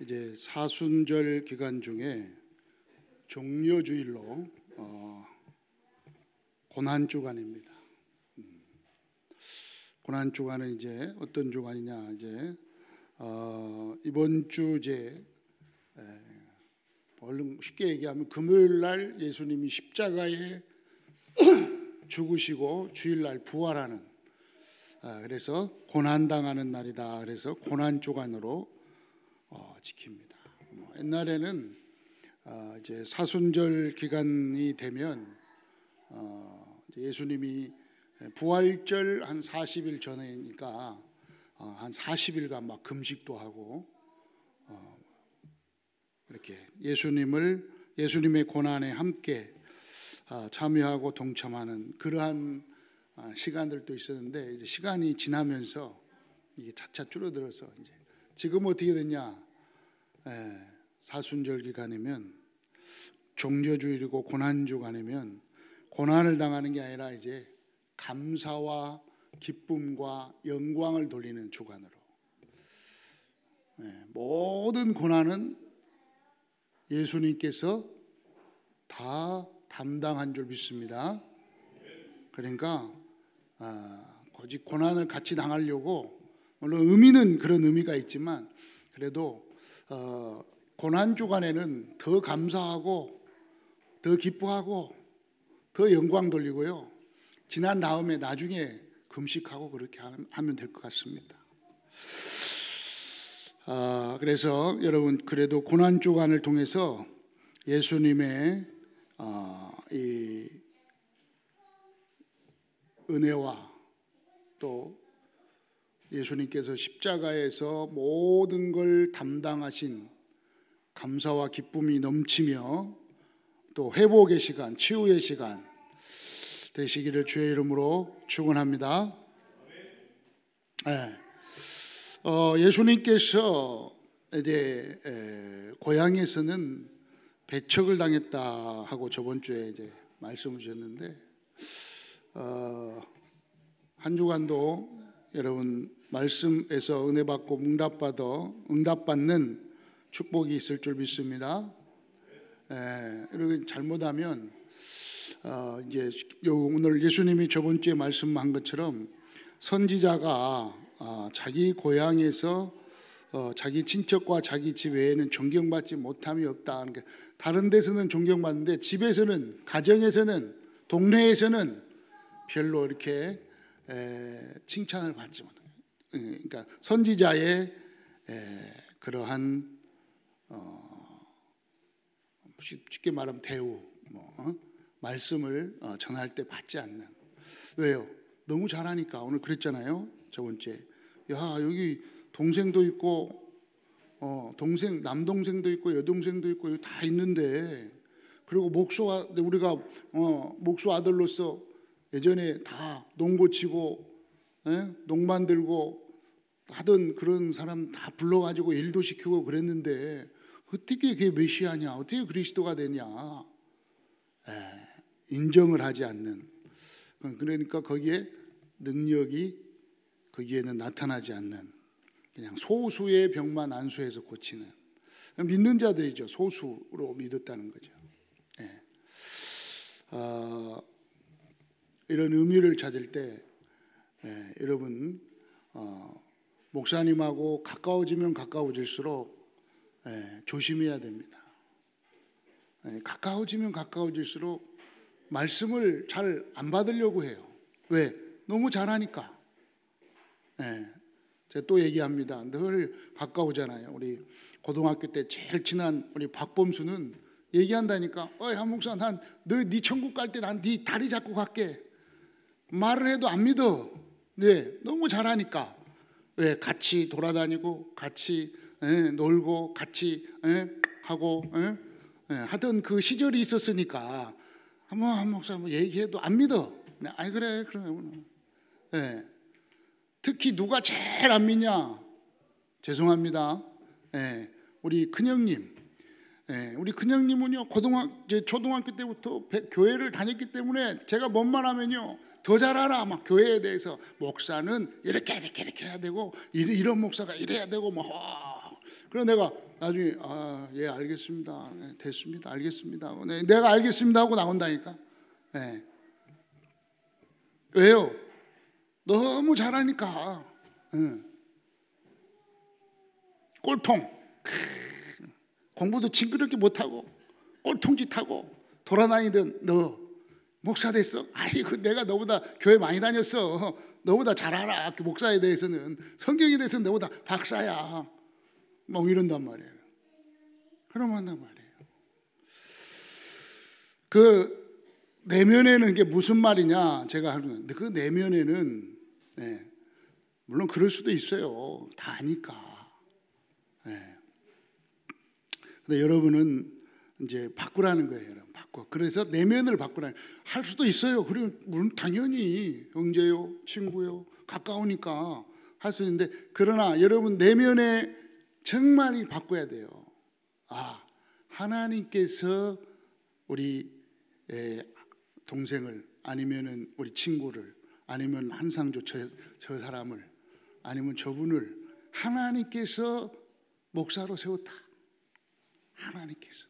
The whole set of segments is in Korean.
이제 사순절 기간 중에 종려주일로 고난주간입니다. 고난주간은 이제 어떤 주간이냐, 이제 이번 주 이제 얼른 쉽게 얘기하면 금요일 날 예수님이 십자가에 죽으시고 주일날 부활하는, 그래서 고난당하는 날이다. 그래서 고난주간으로 지킵니다. 옛날에는 이제 사순절 기간이 되면 예수님이 부활절 한 40일 전이니까 한 40일간 막 금식도 하고 이렇게 예수님의 고난에 함께 참여하고 동참하는 그러한 시간들도 있었는데, 이제 시간이 지나면서 이게 차차 줄어들어서 이제 지금 어떻게 됐냐? 사순절 기간이면 종려주일이고 고난주간이면 고난을 당하는 게 아니라 이제 감사와 기쁨과 영광을 돌리는 주간으로, 모든 고난은 예수님께서 다 담당한 줄 믿습니다. 그러니까 오직 고난을 같이 당하려고, 물론 의미는 그런 의미가 있지만 그래도 고난주간에는 더 감사하고 더 기뻐하고 더 영광 돌리고요, 지난 다음에 나중에 금식하고 그렇게 하면 될 것 같습니다. 그래서 여러분, 그래도 고난주간을 통해서 예수님의 이 은혜와 또 예수님께서 십자가에서 모든 걸 담당하신 감사와 기쁨이 넘치며 또 회복의 시간, 치유의 시간 되시기를 주의 이름으로 축원합니다. 예수님께서 이제 고향에서는 배척을 당했다 하고 저번 주에 이제 말씀을 주셨는데, 한 주간도 여러분 말씀에서 은혜 받고 응답받는 축복이 있을 줄 믿습니다. 이렇게 잘못하면 이제 오늘 예수님이 저번 주에 말씀한 것처럼 선지자가 자기 고향에서 자기 친척과 자기 집 외에는 존경받지 못함이 없다. 그러니까 다른 데서는 존경받는데 집에서는, 가정에서는, 동네에서는 별로 이렇게 칭찬을 받지 못해요. 그러니까 선지자의 그러한 쉽게 말하면 대우, 말씀을 전할 때 받지 않는. 왜요? 너무 잘하니까. 오늘 그랬잖아요, 저번 주에. 야, 여기 동생도 있고 남동생도 있고 여동생도 있고 다 있는데, 그리고 우리가 목수 아들로서 예전에 다 농 고치고 농 만들고 하던 그런 사람 다 불러가지고 일도 시키고 그랬는데 어떻게 그게 메시아냐, 어떻게 그리스도가 되냐, 인정을 하지 않는. 그러니까 거기에 능력이 거기에는 나타나지 않는, 그냥 소수의 병만 안수해서 고치는 믿는 자들이죠. 소수로 믿었다는 거죠. 이런 의미를 찾을 때 여러분, 목사님하고 가까워지면 가까워질수록 조심해야 됩니다. 가까워지면 가까워질수록 말씀을 잘 안 받으려고 해요. 왜? 너무 잘하니까. 제가 또 얘기합니다. 늘 가까우잖아요. 우리 고등학교 때 제일 친한 우리 박범수는 얘기한다니까. 한 목사, 네 천국 갈 때 난 네 다리 잡고 갈게. 말을 해도 안 믿어. 너무 잘하니까. 왜? 같이 돌아다니고 같이 놀고 같이 하고 하던 그 시절이 있었으니까 한 목사 얘기해도 안 믿어. 그래. 특히 누가 제일 안 믿냐? 죄송합니다. 우리 큰형님. 우리 큰형님은요, 초등학교 때부터 교회를 다녔기 때문에 제가 뭔 말 하면요, 더 잘 알아. 막 교회에 대해서 목사는 이렇게 해야 되고 이런 목사가 이래야 되고 뭐. 그래서 내가 나중에 예 알겠습니다. 네, 됐습니다. 알겠습니다. 네, 내가 알겠습니다 하고 나온다니까. 네. 왜요? 너무 잘하니까. 꼴통. 공부도 징그럽게 못하고 꼴통짓하고 돌아다니던 너 목사 됐어? 아이고 내가 너보다 교회 많이 다녔어. 너보다 잘 알아. 목사에 대해서는. 성경에 대해서는 너보다 박사야. 막 이런단 말이에요. 그럼 한단 말이에요. 그 내면에는 이게 무슨 말이냐? 제가 하는 그 내면에는 네, 물론 그럴 수도 있어요. 다 아니까. 네. 근데 여러분은 이제 바꾸라는 거예요. 여러분. 바꿔. 그래서 내면을 바꾸라는 할 수도 있어요. 그리고 물론 당연히 형제요, 친구요, 가까우니까 할 수 있는데 그러나 여러분 내면에 정말 바꿔야 돼요. 하나님께서 우리 동생을 아니면은 우리 친구를 아니면 한상조 저 사람을 아니면 저분을 하나님께서 목사로 세웠다. 하나님께서.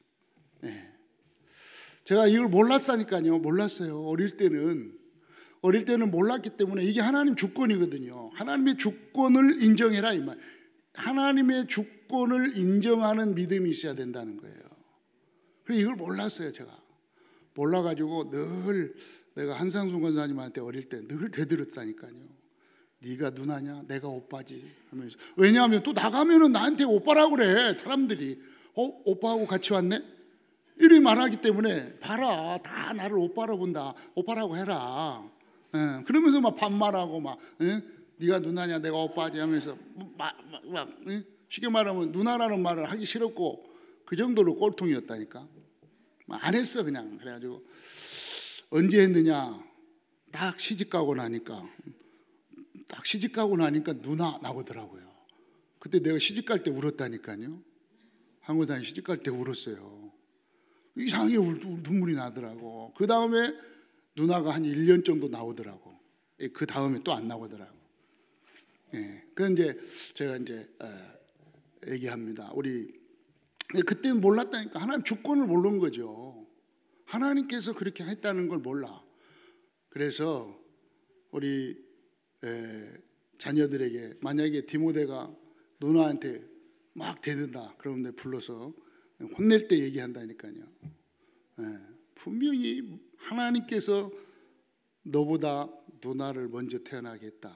네. 제가 이걸 몰랐으니까요. 몰랐어요. 어릴 때는 몰랐기 때문에 이게 하나님 주권이거든요. 하나님의 주권을 인정해라 이 말. 하나님의 주권을 인정하는 믿음이 있어야 된다는 거예요. 그래서 이걸 몰랐어요. 제가 몰라가지고 늘 내가 한상순 권사님한테 어릴 때 늘 되들었다니까요. 네가 누나냐? 내가 오빠지 하면서. 왜냐하면 또 나가면은 나한테 오빠라고 그래. 사람들이 오빠하고 같이 왔네? 이렇게 말하기 때문에 봐라 다 나를 오빠로 본다. 오빠라고 해라. 그러면서 막 반말하고 막 네가 누나냐? 내가 오빠지 하면서 쉽게 말하면 누나라는 말을 하기 싫었고 그 정도로 꼴통이었다니까. 안 했어 그냥. 그래가지고 언제 했느냐? 딱 시집가고 나니까 누나 나오더라고요. 그때 내가 시집갈 때 울었다니까요. 한국에 시집갈 때 울었어요. 이상하게 눈물이 나더라고. 그 다음에 누나가 한 1년 정도 나오더라고. 그 다음에 또 안 나오더라고. 예, 그 이제 제가 이제 얘기합니다. 우리 그때는 몰랐다니까. 하나님 주권을 모르는 거죠. 하나님께서 그렇게 했다는 걸 몰라. 그래서 우리 자녀들에게 만약에 디모데가 누나한테 막 대든다 그러면 내가 불러서 혼낼 때 얘기한다니까요. 분명히 하나님께서 너보다 누나를 먼저 태어나게 했다.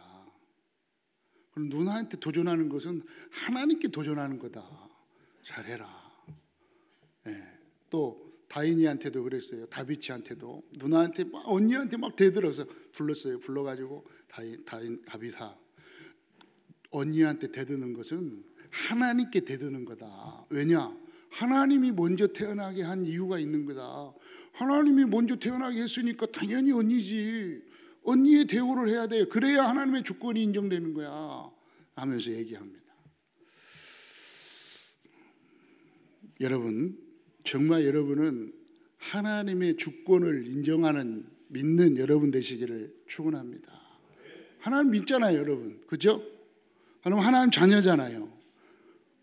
그럼 누나한테 도전하는 것은 하나님께 도전하는 거다. 잘해라. 또 다인이한테도 그랬어요. 다비치한테도 누나한테 막 언니한테 막 대들어서 불렀어요. 불러가지고 다비사 언니한테 대드는 것은 하나님께 대드는 거다. 왜냐? 하나님이 먼저 태어나게 한 이유가 있는 거다. 하나님이 먼저 태어나게 했으니까 당연히 언니지. 언니의 대우를 해야 돼. 그래야 하나님의 주권이 인정되는 거야. 하면서 얘기합니다. 여러분, 정말 여러분은 하나님의 주권을 인정하는 믿는 여러분 되시기를 축원합니다. 하나님 믿잖아요, 여러분. 그죠? 그럼 하나님 자녀잖아요.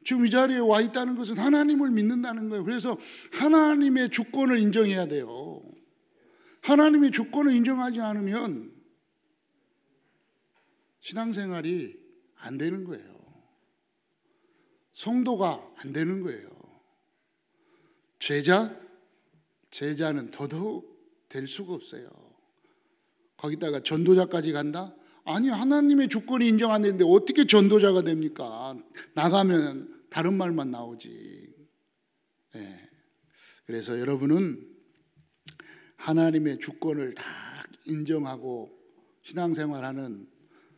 지금 이 자리에 와 있다는 것은 하나님을 믿는다는 거예요. 그래서 하나님의 주권을 인정해야 돼요. 하나님의 주권을 인정하지 않으면 신앙생활이 안 되는 거예요. 성도가 안 되는 거예요. 제자는 더더욱 될 수가 없어요. 거기다가 전도자까지 간다? 아니, 하나님의 주권이 인정 안 되는데 어떻게 전도자가 됩니까? 나가면 다른 말만 나오지. 네. 그래서 여러분은 하나님의 주권을 다 인정하고 신앙생활하는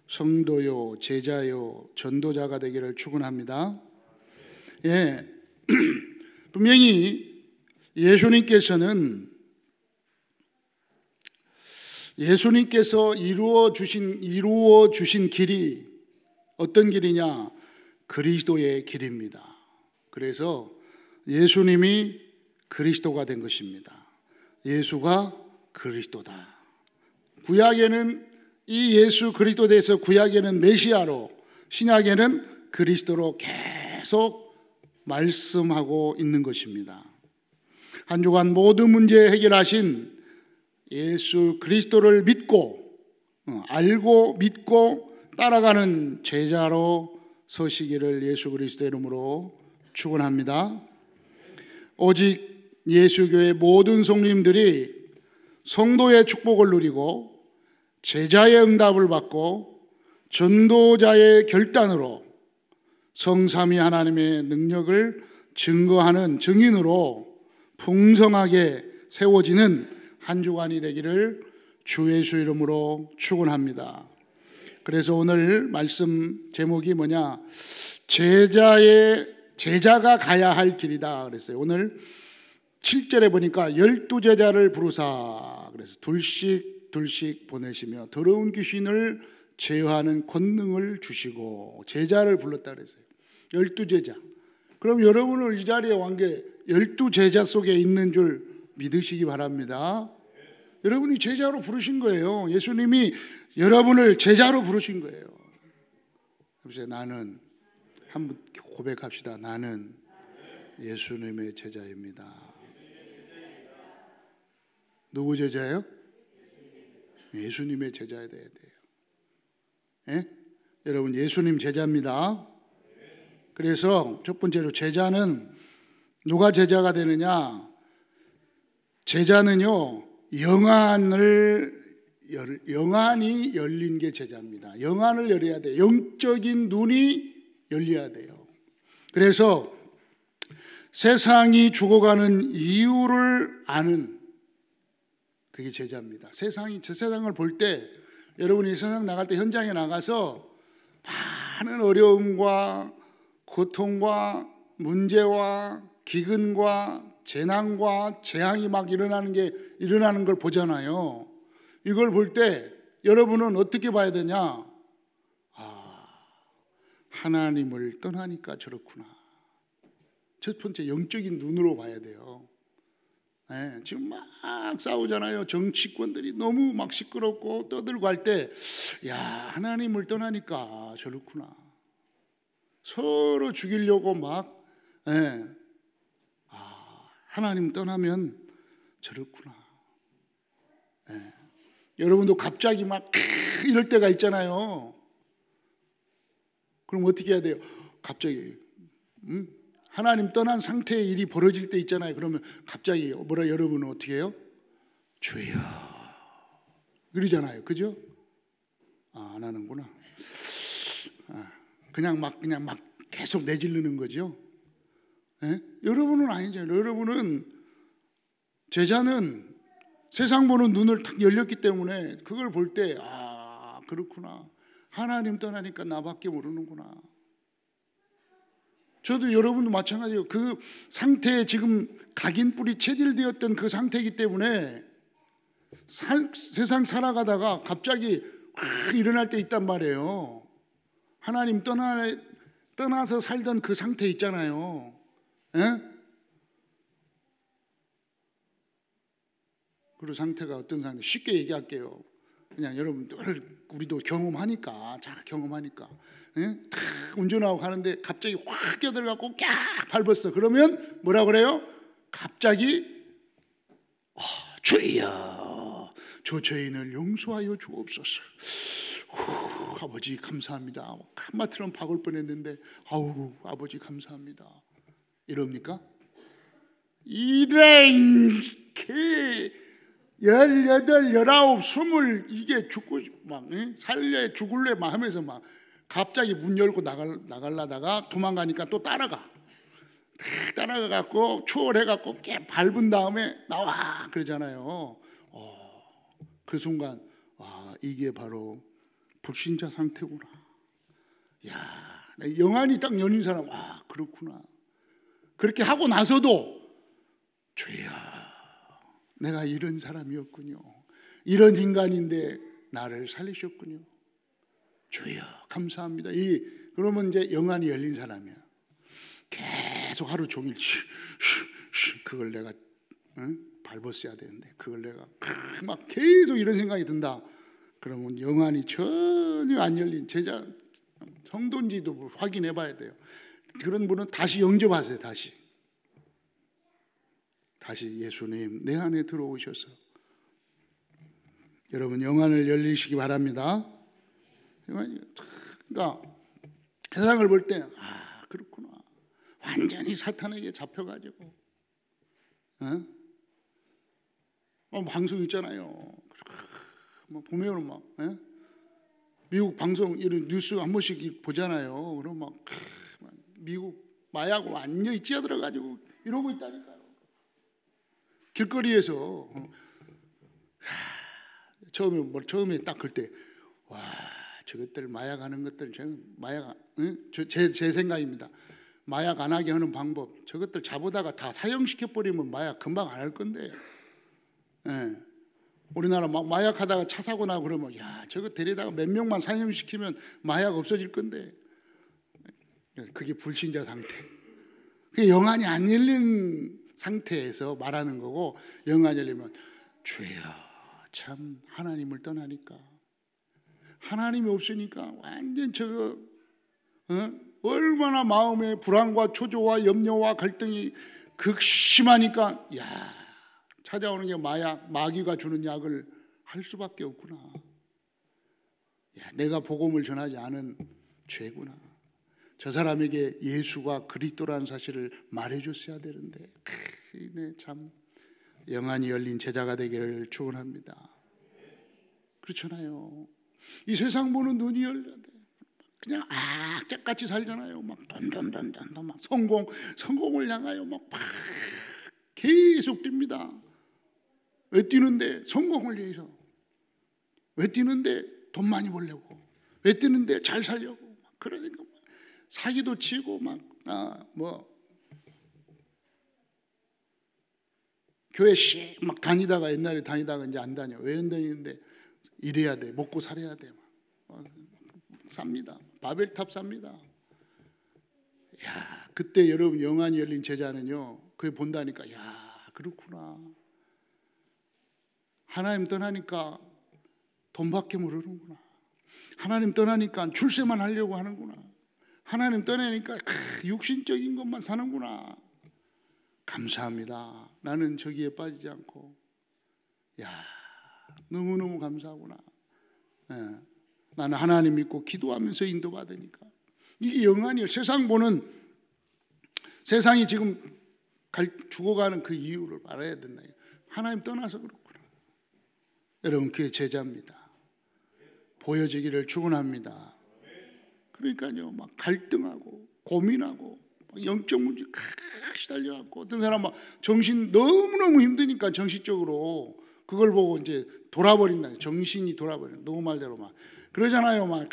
성도요, 제자요, 전도자가 되기를 축원합니다. 예, 분명히 예수님께서 이루어 주신 길이 어떤 길이냐? 그리스도의 길입니다. 그래서 예수님이 그리스도가 된 것입니다. 예수가 그리스도다. 구약에는 이 예수 그리스도에 대해서 구약에는 메시아로, 신약에는 그리스도로 계속 말씀하고 있는 것입니다. 한 주간 모든 문제 해결하신 예수 그리스도를 믿고 알고 믿고 따라가는 제자로 서시기를 예수 그리스도의 이름으로 축원합니다. 오직 예수교회 모든 성도님들이 성도의 축복을 누리고 제자의 응답을 받고 전도자의 결단으로 성삼위 하나님의 능력을 증거하는 증인으로 풍성하게 세워지는 한 주간이 되기를 주 예수 이름으로 축원합니다. 그래서 오늘 말씀 제목이 뭐냐? 제자가 가야 할 길이다 그랬어요. 오늘 7절에 보니까 12제자를 부르사 그래서 둘씩 보내시며 더러운 귀신을 제어하는 권능을 주시고 제자를 불렀다 그랬어요. 12제자. 그럼 여러분을 이 자리에 온 게 12제자 속에 있는 줄 믿으시기 바랍니다. 여러분이 제자로 부르신 거예요. 예수님이 여러분을 제자로 부르신 거예요. 그래서 나는 한번 고백합시다. 나는 예수님의 제자입니다. 누구 제자예요? 예수님의 제자야 돼야 돼요. 예? 여러분 예수님 제자입니다. 그래서 첫 번째로 제자는 누가 제자가 되느냐? 제자는요 영안이 열린 게 제자입니다. 영안을 열어야 돼요. 영적인 눈이 열려야 돼요. 그래서 세상이 죽어가는 이유를 아는 그게 제자입니다. 세상을 볼 때 여러분이 세상 나갈 때 현장에 나가서 많은 어려움과 고통과 문제와 기근과 재난과 재앙이 막 일어나는 걸 보잖아요. 이걸 볼 때 여러분은 어떻게 봐야 되냐? 하나님을 떠나니까 저렇구나. 첫 번째 영적인 눈으로 봐야 돼요. 네, 지금 막 싸우잖아요. 정치권들이 너무 막 시끄럽고 떠들고 할 때, 야, 하나님을 떠나니까 저렇구나. 서로 죽이려고 막, 네, 하나님 떠나면 저렇구나. 네. 여러분도 갑자기 막 이럴 때가 있잖아요. 그럼 어떻게 해야 돼요? 갑자기 하나님 떠난 상태의 일이 벌어질 때 있잖아요. 그러면 갑자기 여러분은 어떻게 해요? 주여 그러잖아요. 그죠? 안 하는구나. 그냥 막 계속 내지르는 거죠. 예? 여러분은 아니잖아요. 여러분은 제자는 세상 보는 눈을 탁 열렸기 때문에 그걸 볼 때 그렇구나. 하나님 떠나니까 나밖에 모르는구나. 저도 여러분도 마찬가지예요. 그 상태에 지금 각인뿔이 체질되었던 그 상태이기 때문에 세상 살아가다가 갑자기 확 일어날 때 있단 말이에요. 하나님 떠나서 살던 그 상태 있잖아요. 예? 그 상태가 어떤 상태? 쉽게 얘기할게요. 그냥 여러분들 우리도 경험하니까 잘 경험하니까 예? 탁 운전하고 가는데 갑자기 확 끼어들어갖고 깍 밟았어. 그러면 뭐라 그래요? 갑자기 주여 저 죄인을 용서하여 주옵소서. 아버지 감사합니다. 한마디로 박을 뻔했는데 아버지 감사합니다. 이럽니까? 이렇게 18, 19, 20 이게 죽고 막 살래 죽을래 막 하면서 막 갑자기 문 열고 나가려다가 도망가니까 또 따라가갖고 추월해갖고 깨 밟은 다음에 나와 그러잖아요. 그 순간 이게 바로 불신자 상태구나. 야, 영안이 딱 열린 사람 그렇구나. 그렇게 하고 나서도 주여 내가 이런 사람이었군요. 이런 인간인데 나를 살리셨군요. 주여 감사합니다. 그러면 이제 영안이 열린 사람이야. 계속 하루 종일 그걸 내가 밟았어야 되는데 그걸 내가 막 계속 이런 생각이 든다. 그러면 영안이 전혀 안 열린 제자 성도인지도 확인해 봐야 돼요. 그런 분은 다시 영접하세요. 다시 예수님 내 안에 들어오셔서 여러분 영안을 열리시기 바랍니다. 그러니까 세상을 볼 때 그렇구나. 완전히 사탄에게 잡혀가지고 방송 있잖아요. 보면 막 미국 방송 이런 뉴스 한 번씩 보잖아요. 그럼 막 미국 마약 완전히 찌어들어가지고 이러고 있다니까요. 길거리에서 처음에 딱 그럴 때 와 저것들 마약하는 것들 제 생각입니다. 마약 안 하게 하는 방법 저것들 잡아다가 다 사형시켜 버리면 마약 금방 안 할 건데. 우리나라 막 마약하다가 차 사고 나고 그러면 야 저거 데려다가 몇 명만 사형시키면 마약 없어질 건데. 그게 불신자 상태. 그게 영안이 안 열린 상태에서 말하는 거고, 영안이 열리면 주여 참 하나님을 떠나니까, 하나님이 없으니까 완전 저거 얼마나 마음에 불안과 초조와 염려와 갈등이 극심하니까 야 찾아오는 게 마귀가 주는 약을 할 수밖에 없구나. 야, 내가 복음을 전하지 않은 죄구나. 저 사람에게 예수가 그리스도라는 사실을 말해줬어야 되는데. 네, 참 영안이 열린 제자가 되기를 축원합니다. 그렇잖아요. 이 세상 보는 눈이 열려야 돼. 그냥 악착같이 살잖아요. 막 돈, 막 성공을 향하여 막 계속 뜁니다. 왜 뛰는데? 성공을 위해서. 왜 뛰는데? 돈 많이 벌려고. 왜 뛰는데? 잘 살려고. 그러니까 사기도 치고 교회 막 다니다가 옛날에 다니다가 이제 안 다녀. 왜 안 다니는데? 일해야 돼. 먹고 살아야 돼. 삽니다. 바벨탑 삽니다. 야, 그때 여러분 영안이 열린 제자는요. 그게 본다니까 야, 그렇구나. 하나님 떠나니까 돈밖에 모르는구나. 하나님 떠나니까 출세만 하려고 하는구나. 하나님 떠나니까 육신적인 것만 사는구나. 감사합니다. 나는 저기에 빠지지 않고 야 너무너무 감사하구나. 나는 하나님 믿고 기도하면서 인도받으니까. 이게 영안이에요. 세상이 지금 죽어가는 그 이유를 알아야 된다. 하나님 떠나서 그렇구나. 여러분 그게 제자입니다. 보여지기를 축원합니다. 그러니까요 막 갈등하고 고민하고 영적 문제 시달려갖고 어떤 사람은 정신 너무너무 힘드니까 정신적으로 그걸 보고 이제 돌아버린다. 정신이 돌아버린다. 누구 말대로 막 그러잖아요. 막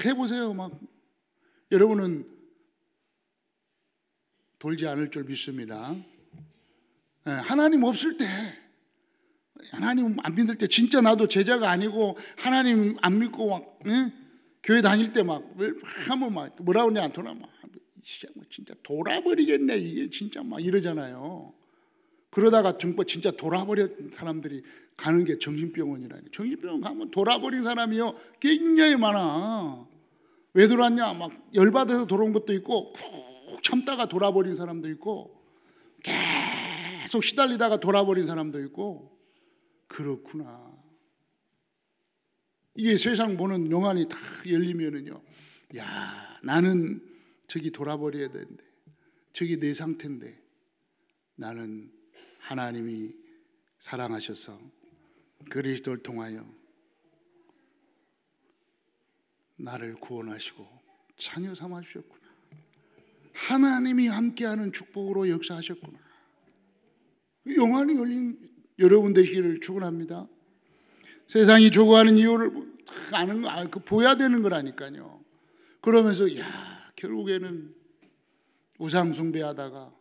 해보세요. 막 여러분은 돌지 않을 줄 믿습니다. 하나님 없을 때, 하나님 안 믿을 때, 진짜 나도 제자가 아니고 하나님 안 믿고 막 교회 다닐 때 막 하면 막 뭐라 그러냐 돌아 막 진짜 돌아버리겠네 이게 진짜 막 이러잖아요. 그러다가 진짜 돌아버린 사람들이 가는 게 정신병원이라니. 정신병원 가면 돌아버린 사람이요 굉장히 많아. 왜 돌았냐? 막 열받아서 돌아온 것도 있고 푹 참다가 돌아버린 사람도 있고 계속 시달리다가 돌아버린 사람도 있고. 그렇구나. 이게 세상 보는 영안이 다 열리면은요, 야 나는 저기 돌아버려야 되는데, 저기 내 상태인데 나는 하나님이 사랑하셔서 그리스도를 통하여 나를 구원하시고 자녀 삼아 주셨구나. 하나님이 함께하는 축복으로 역사하셨구나. 영안이 열린 여러분 되시기를 축원합니다. 세상이 죽어가는 이유를 아는 거, 보여야 되는 거라니까요. 그러면서 야 결국에는 우상 숭배하다가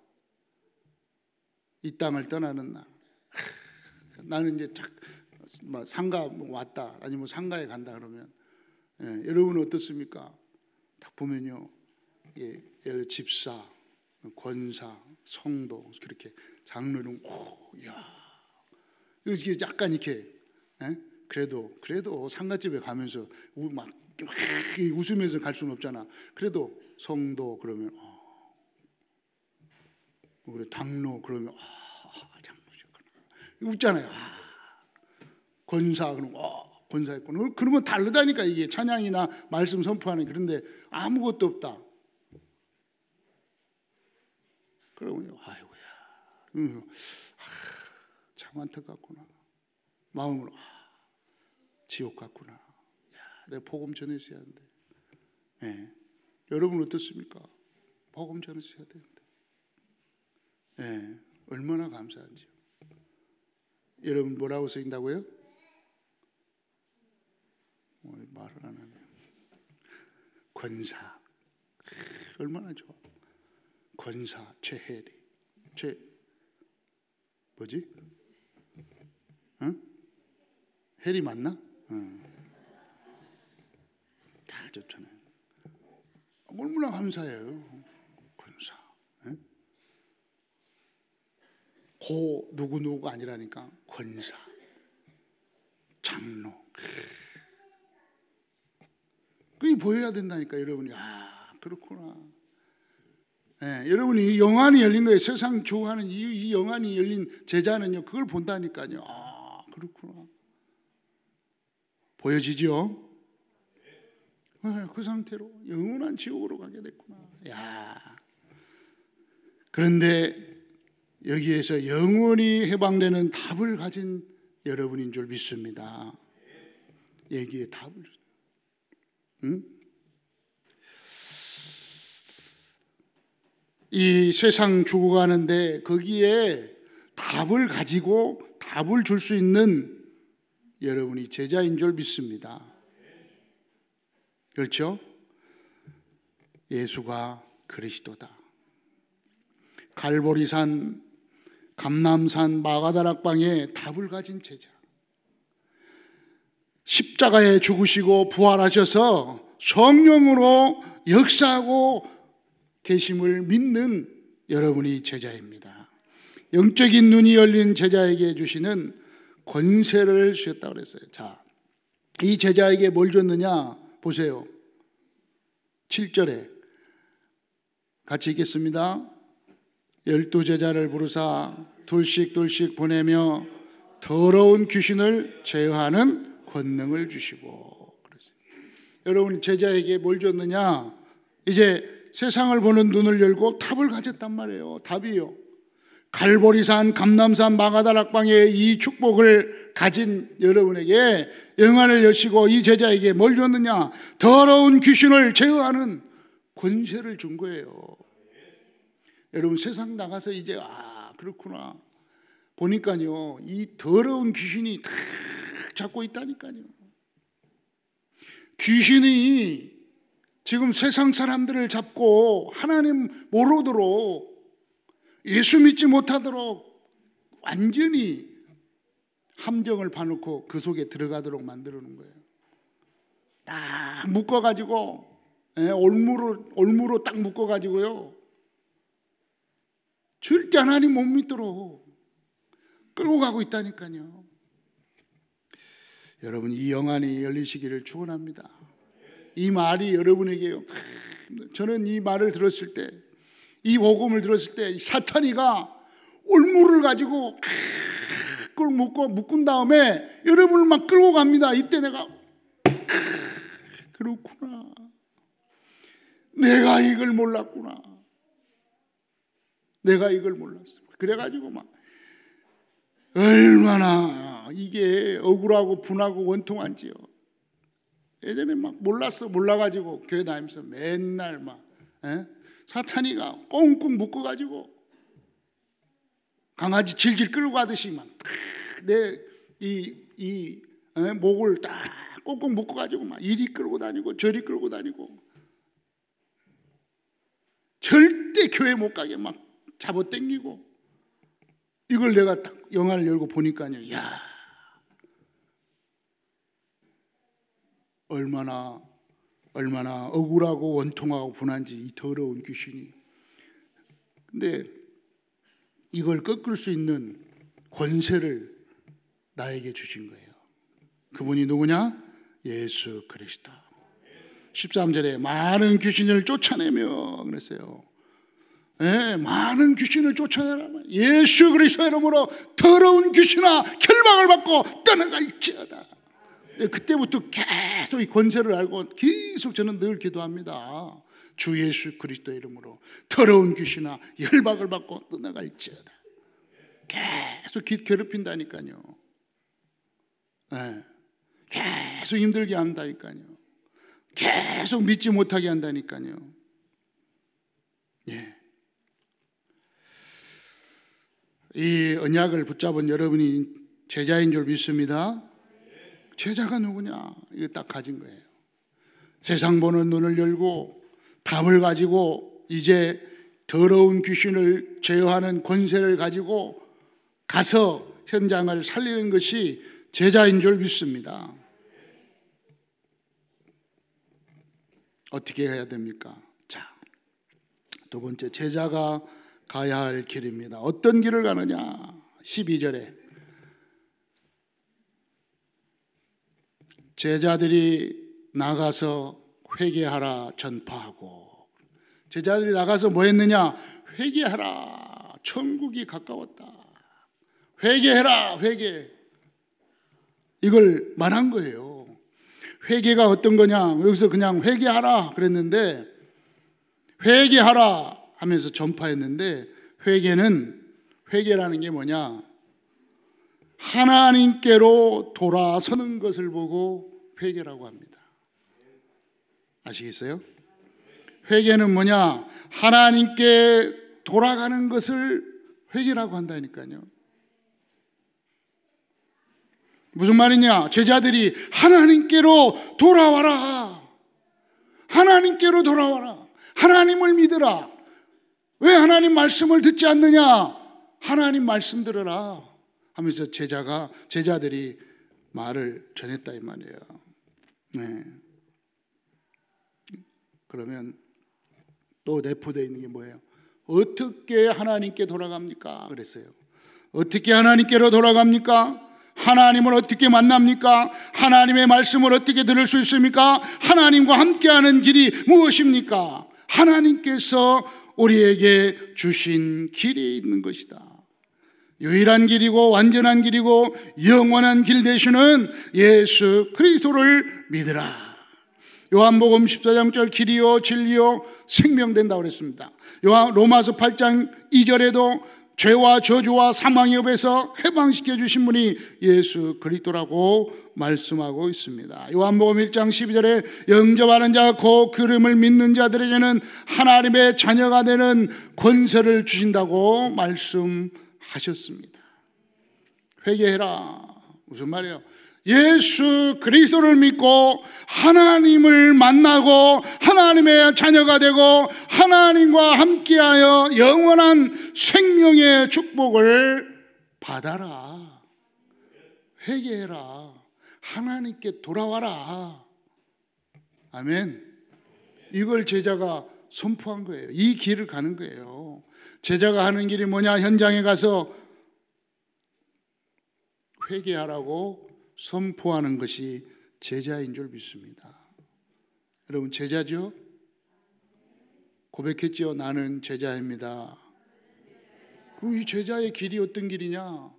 이 땅을 떠나는 날, 나는 이제 상가 왔다, 아니면 상가에 간다 그러면 여러분은 어떻습니까? 딱 보면요, 예를 집사, 권사, 성도 그렇게 장로는 야 이게 약간 이렇게 그래도 상가집에 가면서 막 웃으면서 갈 수는 없잖아. 그래도 성도 그러면 우리 당로 그러면 장로셨구나 웃잖아요. 권사 그러면 권사였구나. 그러면 다르다니까. 이게 찬양이나 말씀 선포하는. 그런데 아무것도 없다. 그러면 아이고야 참 안타깝구나. 마음으로 지옥 같구나. 내가 복음 전했어야 하는데. 네. 여러분 어떻습니까? 복음 전했어야 되는데. 네. 얼마나 감사한지요. 여러분 뭐라고 쓰인다고요? 말을 안 하네. 권사. 얼마나 좋아. 권사 최혜리. 뭐지? 응? 해리 맞나? 다 좋잖아요. 얼마나 감사해요. 권사. 응? 고 누구누구가 아니라니까. 권사. 장로. 그게 보여야 된다니까. 여러분이 그렇구나. 네, 여러분이 영안이 열린 거예요. 세상 주하는 이 영안이 열린 제자는요, 그걸 본다니까요. 그렇구나. 보여지죠? 네, 그 상태로 영원한 지옥으로 가게 됐구나. 그런데 여기에서 영원히 해방되는 답을 가진 여러분인 줄 믿습니다. 여기에 답을. 응? 이 세상 죽어가는데 거기에 답을 가지고 답을 줄 수 있는 여러분이 제자인 줄 믿습니다. 그렇죠? 예수가 그리스도다. 갈보리산, 감람산, 마가다락방에 답을 가진 제자. 십자가에 죽으시고 부활하셔서 성령으로 역사하고 계심을 믿는 여러분이 제자입니다. 영적인 눈이 열린 제자에게 주시는 권세를 주셨다고 그랬어요. 자, 이 제자에게 뭘 줬느냐 보세요. 7절에 같이 읽겠습니다. 12제자를 부르사 둘씩 보내며 더러운 귀신을 제어하는 권능을 주시고. 여러분 제자에게 뭘 줬느냐? 이제 세상을 보는 눈을 열고 답을 가졌단 말이에요. 답이요. 갈보리산, 감람산, 마가다락방에 이 축복을 가진 여러분에게 영안을 여시고 이 제자에게 뭘 줬느냐? 더러운 귀신을 제어하는 권세를 준 거예요. 여러분 세상 나가서 이제 그렇구나 보니까요, 이 더러운 귀신이 다 잡고 있다니까요. 귀신이 지금 세상 사람들을 잡고 하나님 모르도록, 예수 믿지 못하도록 완전히 함정을 파놓고 그 속에 들어가도록 만들어 놓은 거예요. 딱 묶어가지고, 올무로 딱 묶어가지고요, 절대 하나님 못 믿도록 끌고 가고 있다니까요. 여러분 이 영안이 열리시기를 축원합니다. 이 말이 여러분에게요, 저는 이 말을 들었을 때, 이 복음을 들었을 때 사탄이가 올무를 가지고 그걸 묶은 다음에 여러분을 막 끌고 갑니다. 이때 내가 그렇구나, 내가 이걸 몰랐구나, 내가 이걸 몰랐어. 그래가지고 막 얼마나 이게 억울하고 분하고 원통한지요. 예전에 막 몰라가지고 교회 다니면서 맨날 막 사탄이가 꽁꽁 묶어가지고 강아지 질질 끌고 가듯이 막 내 목을 딱 꽁꽁 묶어가지고 막 이리 끌고 다니고 저리 끌고 다니고 절대 교회 못 가게 막 잡아당기고, 이걸 내가 딱 영화를 열고 보니까요, 야, 얼마나 억울하고 원통하고 분한지 이 더러운 귀신이. 근데 이걸 꺾을 수 있는 권세를 나에게 주신 거예요. 그분이 누구냐? 예수 그리스도. 13절에 많은 귀신을 쫓아내며 그랬어요. 많은 귀신을 쫓아내라. 예수 그리스도의 이름으로 더러운 귀신아 결박을 받고 떠나갈지어다. 그때부터 계속 이 권세를 알고 계속 저는 늘 기도합니다. 주 예수 그리스도의 이름으로 더러운 귀신아 열박을 받고 떠나갈지어다. 계속 괴롭힌다니까요. 계속 힘들게 한다니까요. 계속 믿지 못하게 한다니까요. 이 언약을 붙잡은 여러분이 제자인 줄 믿습니다. 제자가 누구냐? 이거 딱 가진 거예요. 세상 보는 눈을 열고 답을 가지고 이제 더러운 귀신을 제어하는 권세를 가지고 가서 현장을 살리는 것이 제자인 줄 믿습니다. 어떻게 해야 됩니까? 자, 두 번째, 제자가 가야 할 길입니다. 어떤 길을 가느냐? 12절에 제자들이 나가서 회개하라 전파하고. 제자들이 나가서 뭐 했느냐? 회개하라, 천국이 가까웠다. 회개해라, 회개. 이걸 말한 거예요. 회개가 어떤 거냐? 여기서 그냥 회개하라 그랬는데, 회개하라 하면서 전파했는데, 회개라는 게 뭐냐? 하나님께로 돌아서는 것을 보고 회개라고 합니다. 아시겠어요? 회개는 뭐냐? 하나님께 돌아가는 것을 회개라고 한다니까요. 무슨 말이냐? 제자들이 하나님께로 돌아와라. 하나님께로 돌아와라. 하나님을 믿으라. 왜 하나님 말씀을 듣지 않느냐? 하나님 말씀 들어라 하면서 제자들이 말을 전했다 이 말이에요. 그러면 또 내포되어 있는 게 뭐예요? 어떻게 하나님께 돌아갑니까? 그랬어요. 어떻게 하나님께로 돌아갑니까? 하나님을 어떻게 만납니까? 하나님의 말씀을 어떻게 들을 수 있습니까? 하나님과 함께하는 길이 무엇입니까? 하나님께서 우리에게 주신 길이 있는 것이다. 유일한 길이고 완전한 길이고 영원한 길 되시는 예수 그리스도를 믿으라. 요한복음 14장 1절 길이요 진리요 생명된다고 그랬습니다. 로마서 8장 2절에도 죄와 저주와 사망의 업에서 해방시켜 주신 분이 예수 그리스도라고 말씀하고 있습니다. 요한복음 1장 12절에 영접하는 자 그 그름을 믿는 자들에게는 하나님의 자녀가 되는 권세를 주신다고 말씀하셨습니다. 회개해라. 무슨 말이에요? 예수 그리스도를 믿고 하나님을 만나고 하나님의 자녀가 되고 하나님과 함께하여 영원한 생명의 축복을 받아라. 회개해라. 하나님께 돌아와라. 아멘. 이걸 제자가 선포한 거예요. 이 길을 가는 거예요. 제자가 하는 길이 뭐냐? 현장에 가서 회개하라고 선포하는 것이 제자인 줄 믿습니다. 여러분 제자죠? 고백했죠? 나는 제자입니다. 그럼 이 제자의 길이 어떤 길이냐?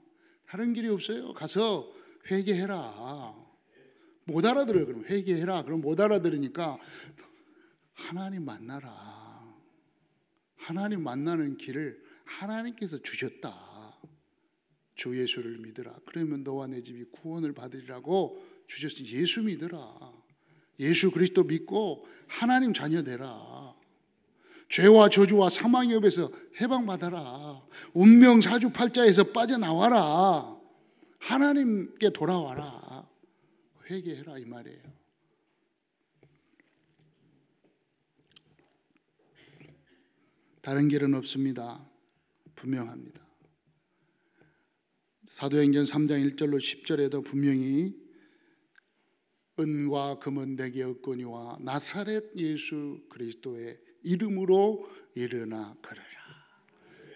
다른 길이 없어요. 가서 회개해라. 못 알아들어요. 그럼 회개해라. 그럼 못 알아들으니까 하나님 만나라. 하나님 만나는 길을 하나님께서 주셨다. 주 예수를 믿으라. 그러면 너와 내 집이 구원을 받으리라고 주셨으니 예수 믿으라. 예수 그리스도 믿고 하나님 자녀 되라. 죄와 저주와 사망의 업에서 해방받아라. 운명 사주팔자에서 빠져나와라. 하나님께 돌아와라. 회개해라 이 말이에요. 다른 길은 없습니다. 분명합니다. 사도행전 3장 1절로 10절에도 분명히 은과 금은 내게 없거니와 나사렛 예수 그리스도의 이름으로 일어나 걸어라.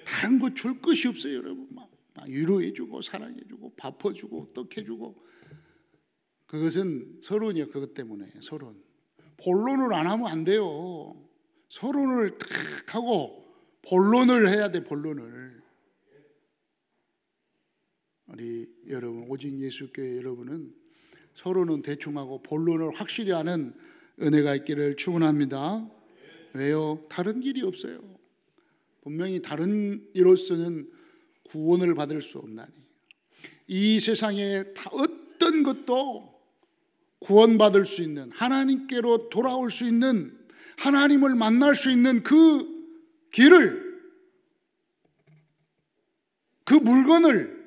다른 거 줄 것이 없어요. 여러분 막 위로해주고 사랑해주고 밥퍼주고 떡해주고. 그것은 서론이에요. 그것 때문에 서론. 본론을 안 하면 안 돼요. 서론을 탁 하고 본론을 해야 돼, 본론을. 우리 여러분, 오직 예수교회 여러분은 서로는 대충하고 본론을 확실히 아는 은혜가 있기를 축원합니다. 왜요? 다른 길이 없어요. 분명히 다른 이로서는 구원을 받을 수 없나니. 이 세상에 어떤 것도 구원받을 수 있는, 하나님께로 돌아올 수 있는, 하나님을 만날 수 있는 그 길을, 그 물건을,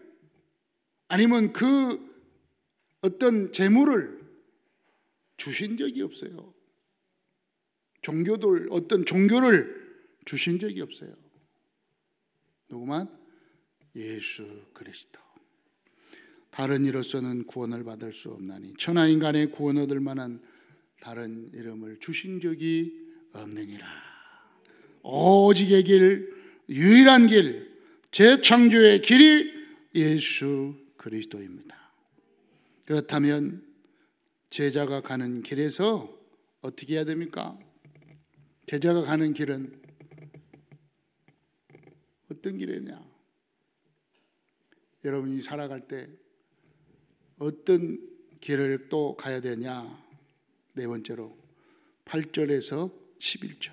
아니면 그 어떤 재물을 주신 적이 없어요. 종교들, 어떤 종교를 주신 적이 없어요. 누구만? 예수 그리스도. 다른 이로서는 구원을 받을 수 없나니 천하인간의 구원 얻을 만한 다른 이름을 주신 적이 없느니라. 오직의 길, 유일한 길, 재창조의 길이 예수 그리스도입니다. 그렇다면 제자가 가는 길에서 어떻게 해야 됩니까? 제자가 가는 길은 어떤 길이냐? 여러분이 살아갈 때 어떤 길을 또 가야 되냐? 네 번째로 8절에서 11절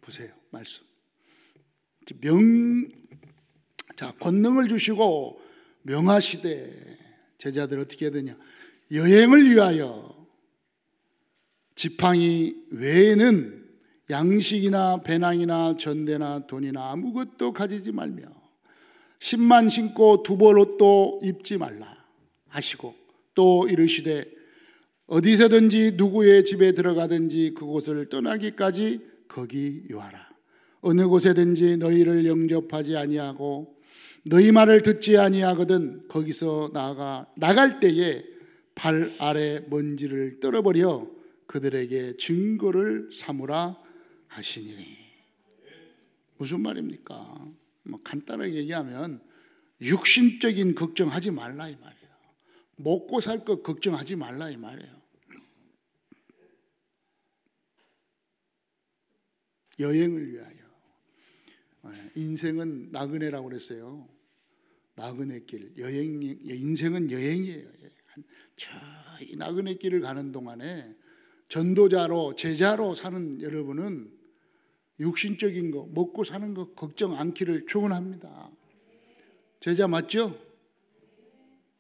보세요. 말씀. 권능을 주시고 명하시되 제자들 어떻게 해야 되냐? 여행을 위하여 지팡이 외에는 양식이나 배낭이나 전대나 돈이나 아무것도 가지지 말며 신만 신고 두벌 옷도 입지 말라 하시고 또 이르시되 어디서든지 누구의 집에 들어가든지 그곳을 떠나기까지 거기 유하라. 어느 곳에든지 너희를 영접하지 아니하고 너희 말을 듣지 아니하거든 거기서 나갈 때에 발 아래 먼지를 떨어버려 그들에게 증거를 삼으라 하시니니. 무슨 말입니까? 간단하게 얘기하면 육신적인 걱정하지 말라 이 말이에요. 먹고 살 것 걱정하지 말라 이 말이에요. 여행을 위하여. 인생은 나그네라고 그랬어요. 나그네 길, 인생은 여행이에요. 이 나그네 길을 가는 동안에 전도자로, 제자로 사는 여러분은 육신적인 거, 먹고 사는 거 걱정 않기를 축원합니다. 제자 맞죠?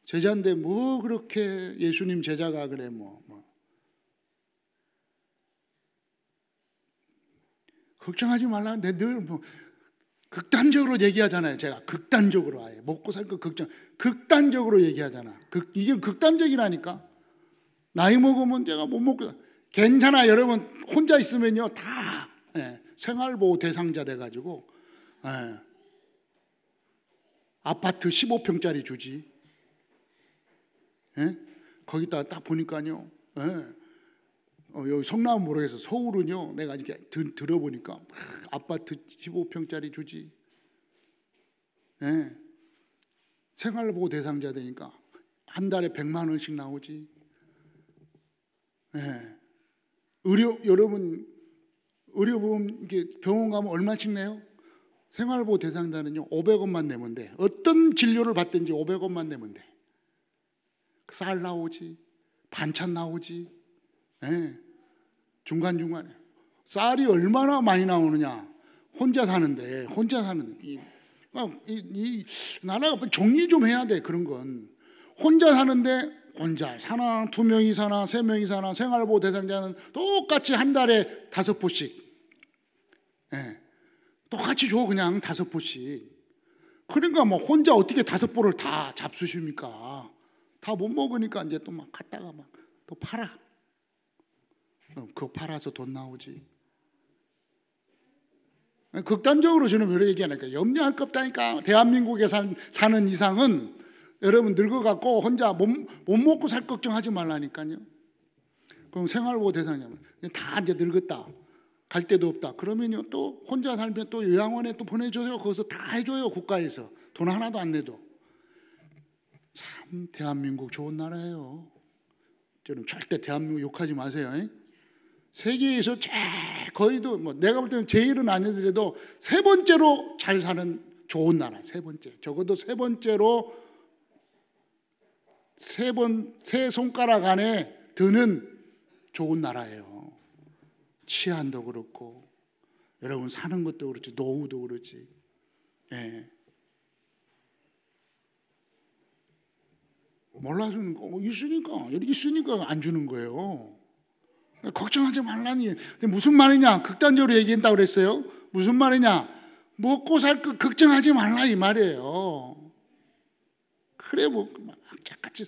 제자인데 뭐 그렇게 예수님 제자가 그래 뭐. 걱정하지 말라는데 늘 극단적으로 얘기하잖아요. 제가 극단적으로 아예 먹고 살 거 걱정 극단적으로 얘기하잖아. 이게 극단적이라니까. 나이 먹으면 제가 못 먹고 괜찮아. 여러분 혼자 있으면요 다 생활보호 대상자 돼가지고 아파트 15평짜리 주지. 거기다 딱 보니까요. 여기 성남은 모르겠어. 서울은요. 내가 이렇게 들어보니까 아파트 15평짜리 주지. 생활보호 대상자 되니까 한 달에 100만 원씩 나오지. 여러분 의료보험 병원 가면 얼마씩 내요? 생활보호 대상자는요 500원만 내면 돼. 어떤 진료를 받든지 500원만 내면 돼. 쌀 나오지, 반찬 나오지. 중간중간에 쌀이 얼마나 많이 나오느냐. 혼자 사는데 이 나라가 정리 좀 해야 돼. 그런 건 혼자 사는데 혼자 사나 2명이 사나 3명이 사나 생활보호 대상자는 똑같이 한 달에 5포씩 똑같이 줘. 그냥 5포씩. 그러니까 뭐 혼자 어떻게 5포를 다 잡수십니까? 다 못 먹으니까 이제 또 막 갖다가 막 또 팔아. 그거 팔아서 돈 나오지. 극단적으로 저는 왜 얘기하니까 염려할 거 없다니까. 대한민국에 사는 이상은 여러분 늙어갖고 혼자 못 먹고 살 걱정하지 말라니까요. 그럼 생활보호 대상자면 다 이제 늙었다. 갈 데도 없다. 그러면요 또 혼자 살면 또 요양원에 또 보내줘요. 거기서 다 해줘요. 국가에서 돈 하나도 안 내도. 참 대한민국 좋은 나라예요. 저는 절대 대한민국 욕하지 마세요. 세계에서 거의도 뭐 내가 볼 때는 제일은 아니더라도 세 번째로 잘 사는 좋은 나라. 세 번째. 적어도 세 번째로 세 손가락 안에 드는 좋은 나라예요. 치안도 그렇고 여러분 사는 것도 그렇지 노후도 그렇지. 예. 몰라주는 거 있으니까 안 주는 거예요. 걱정하지 말라니. 무슨 말이냐? 극단적으로 얘기한다고 그랬어요. 무슨 말이냐? 먹고 살 거 걱정하지 말라 이 말이에요. 그래 뭐 악착같이.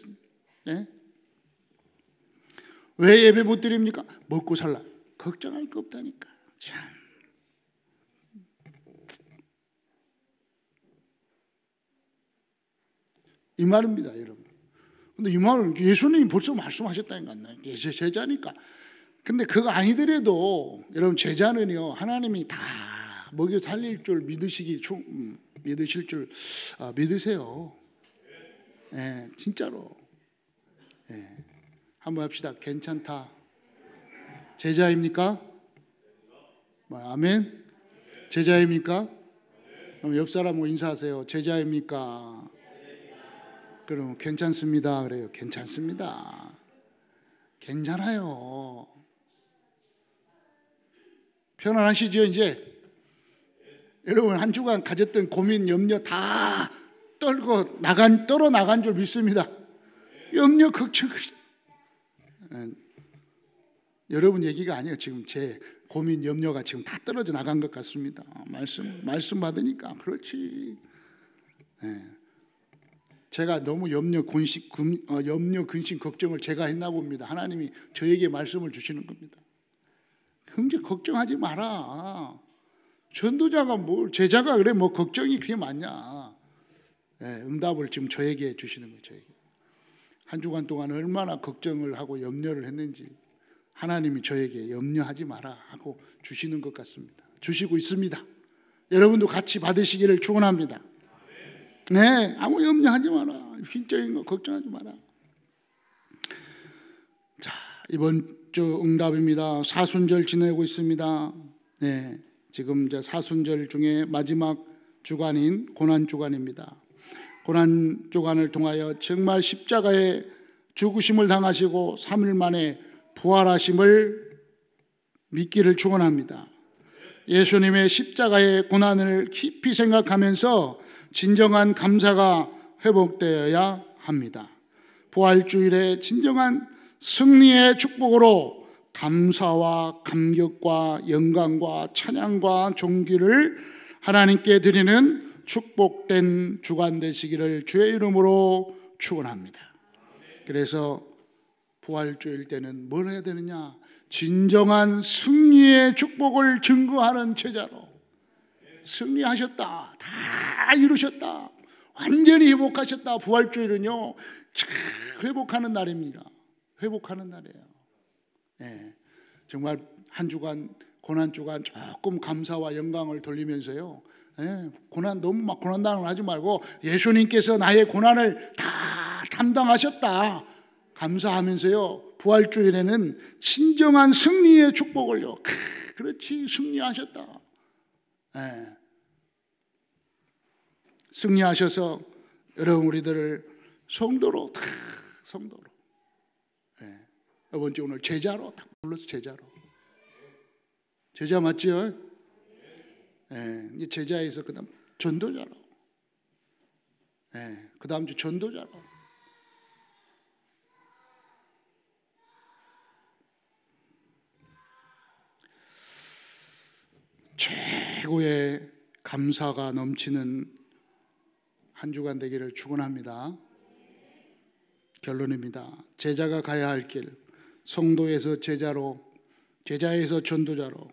예? 왜 예배 못 드립니까? 먹고 살라. 걱정할 거 없다니까. 참. 이 말입니다, 여러분. 근데 이 말을 예수님이 벌써 말씀하셨다니까요. 제자니까. 근데 그거 아니더라도 여러분 제자는요 하나님이 다 먹여 살릴 줄 믿으실 줄 믿으세요. 예, 진짜로. 예. 한번 합시다. 괜찮다. 제자입니까? 아멘. 제자입니까? 그럼 옆 사람하고 인사하세요. 제자입니까? 그럼 괜찮습니다. 그래요. 괜찮습니다. 괜찮아요. 편안하시죠 이제? 여러분 한 주간 가졌던 고민 염려 다 떨어 나간 줄 믿습니다. 염려 걱정. 여러분 얘기가 아니에요. 지금 제 고민 염려가 지금 다 떨어져 나간 것 같습니다. 말씀 받으니까 그렇지. 제가 너무 염려 근심 걱정을 제가 했나 봅니다. 하나님이 저에게 말씀을 주시는 겁니다. 형제 걱정하지 마라. 전도자가 제자가 그래 뭐 걱정이 그게 맞냐. 응답을 지금 저에게 주시는 거예요. 저에게. 한 주간 동안 얼마나 걱정을 하고 염려를 했는지 하나님이 저에게 염려하지 마라 하고 주시는 것 같습니다. 주시고 있습니다. 여러분도 같이 받으시기를 축원합니다. 네, 아무 염려하지 마라. 흰적인 거 걱정하지 마라. 자, 이번 주 응답입니다. 사순절 지내고 있습니다. 네, 지금 이제 사순절 중에 마지막 주간인 고난 주간입니다. 고난 주간을 통하여 정말 십자가의 죽으심을 당하시고 3일 만에 부활하심을 믿기를 축원합니다. 예수님의 십자가의 고난을 깊이 생각하면서 진정한 감사가 회복되어야 합니다. 부활주일의 진정한 승리의 축복으로 감사와 감격과 영광과 찬양과 존귀를 하나님께 드리는 축복된 주간 되시기를 주의 이름으로 축원합니다. 그래서 부활주일 때는 뭘 해야 되느냐? 진정한 승리의 축복을 증거하는 제자로 승리하셨다. 다 이루셨다. 완전히 회복하셨다. 부활주일은요 회복하는 날입니다. 회복하는 날이에요. 네, 정말 한 주간 고난 주간 조금 감사와 영광을 돌리면서요. 네, 고난 너무 막 고난당을 하지 말고 예수님께서 나의 고난을 다 담당하셨다. 감사하면서요. 부활주일에는 진정한 승리의 축복을요. 그렇지 승리하셨다. 네. 승리하셔서 여러분 우리들을 성도로 네. 이번 주 오늘 제자로 딱 불러서 제자로. 제자 맞죠? 네. 이 제자에서 그다음 전도자로. 네. 그다음 주 전도자로. 최고의 감사가 넘치는 한 주간 되기를 축원합니다. 결론입니다. 제자가 가야 할 길, 성도에서 제자로, 제자에서 전도자로.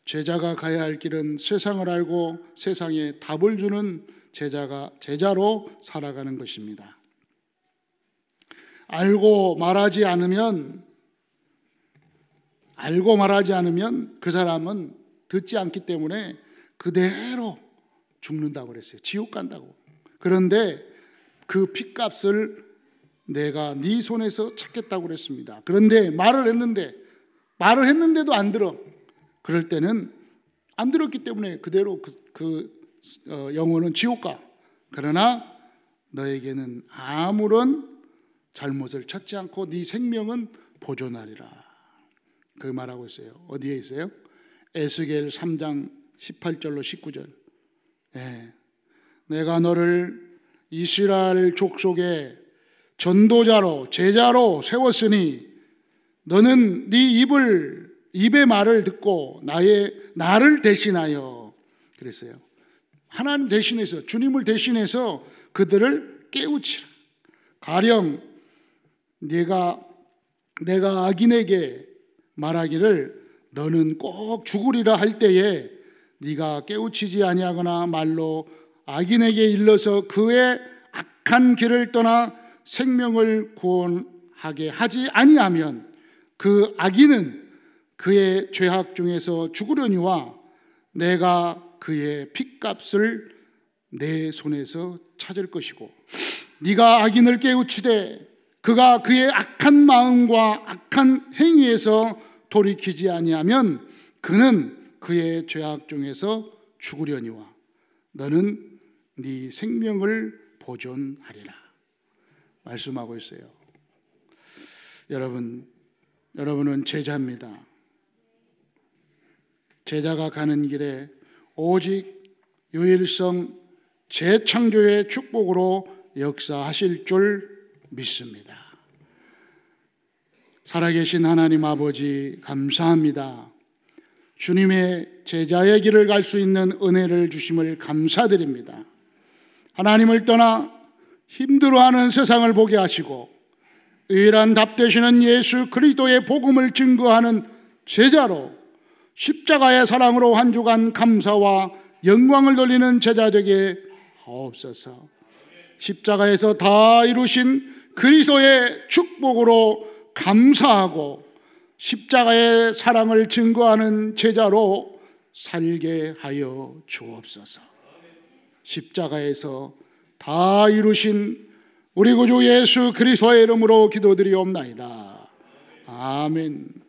제자가 가야 할 길은 세상을 알고 세상에 답을 주는 제자로 살아가는 것입니다. 알고 말하지 않으면 그 사람은 듣지 않기 때문에 그대로 죽는다고 그랬어요. 지옥 간다고. 그런데 그 핏값을 내가 네 손에서 찾겠다고 그랬습니다. 그런데 말을 말을 했는데도 안 들어. 그럴 때는 안 들었기 때문에 그대로 영혼은 지옥 가. 그러나 너에게는 아무런 잘못을 찾지 않고 네 생명은 보존하리라. 그 말하고 있어요. 어디에 있어요? 에스겔 3장 18절로 19절. 내가 너를 이스라엘 족속의 전도자로 제자로 세웠으니 너는 네 입의 말을 듣고 나를 대신하여 그랬어요. 하나님 대신해서, 주님을 대신해서 그들을 깨우치라. 가령 내가 악인에게 말하기를 너는 꼭 죽으리라 할 때에 네가 깨우치지 아니하거나 말로 악인에게 일러서 그의 악한 길을 떠나 생명을 구원하게 하지 아니하면 그 악인은 그의 죄악 중에서 죽으려니와 내가 그의 핏값을 내 손에서 찾을 것이고 네가 악인을 깨우치되 그가 그의 악한 마음과 악한 행위에서 돌이키지 아니하면 그는 그의 죄악 중에서 죽으려니와 너는 네 생명을 보존하리라 말씀하고 있어요. 여러분은 제자입니다. 제자가 가는 길에 오직 유일성 재창조의 축복으로 역사하실 줄 믿습니다. 살아계신 하나님 아버지 감사합니다. 주님의 제자의 길을 갈 수 있는 은혜를 주심을 감사드립니다. 하나님을 떠나 힘들어하는 세상을 보게 하시고 유일한 답 되시는 예수 그리스도의 복음을 증거하는 제자로 십자가의 사랑으로 한 주간 감사와 영광을 돌리는 제자 되게 하옵소서. 십자가에서 다 이루신 그리스도의 축복으로 감사하고 십자가의 사랑을 증거하는 제자로 살게 하여 주옵소서. 십자가에서 다 이루신 우리 구주 예수 그리스도의 이름으로 기도드리옵나이다. 아멘.